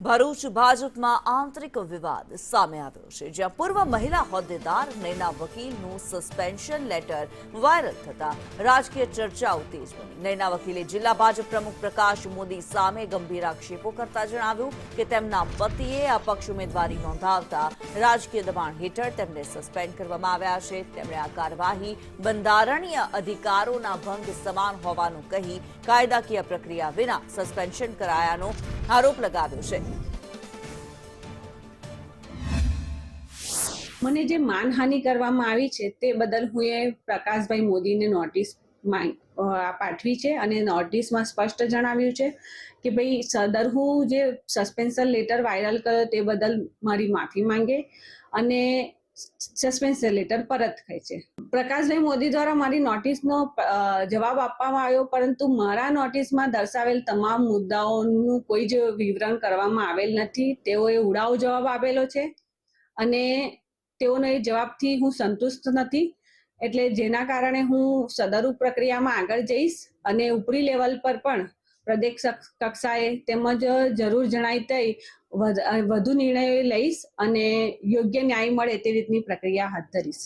ભરૂચ ભાજપમાં આંતરિક વિવાદ સામે આવ્યો છે, જ્યાં પૂર્વ મહિલા હોદ્દેદાર નૈના વકીલનું સસ્પેન્શન લેટર વાયરલ થતા રાજકીય ચર્ચાઓ તેજ બની। નૈના વકીલે જિલ્લા ભાજપ પ્રમુખ પ્રકાશ મોદી સામે ગંભીર આક્ષેપો કરતા જણાવ્યું કે તેમના પતિએ અપક્ષ ઉમેદવારી નોંધાવતા રાજકીય દબાણ હેઠળ તેમને સસ્પેન્ડ કરવામાં આવ્યા છે। તેમણે આ કાર્યવાહી બંધારણીય અધિકારોના ભંગ સમાન હોવાનું કહી કાયદાકીય પ્રક્રિયા વિના સસ્પેન્શન કરાયાનો આરોપ લગાવ્યો છે। મને જે માનહાનિ કરવામાં આવી છે તે બદલ હું પ્રકાશભાઈ મોદીને નોટિસ પાઠવી છે અને નોટિસમાં સ્પષ્ટ જણાવ્યું છે કે ભાઈ સદરહુ જે સસ્પેન્શન લેટર વાયરલ કર્યો તે બદલ મારી માફી માંગે અને સસ્પેન્શન લેટર પરત ખેંચે। પ્રકાશભાઈ મોદી દ્વારા મારી નોટિસનો જવાબ આપવામાં આવ્યો, પરંતુ મારા નોટિસમાં દર્શાવેલ તમામ મુદ્દાઓનું કોઈ જ વિવરણ કરવામાં આવેલ નથી। તેઓએ ઉડાવ જવાબ આપેલો છે અને તેઓનો એ જવાબથી હું સંતુષ્ટ નથી, એટલે જેના કારણે હું સદરુ પ્રક્રિયામાં આગળ જઈશ અને ઉપરી લેવલ પર પણ પ્રદેશ કક્ષાએ તેમજ જરૂર જણાય તે વધુ નિર્ણયો લઈશ અને યોગ્ય ન્યાય મળે તે રીતની પ્રક્રિયા હાથ ધરીશ।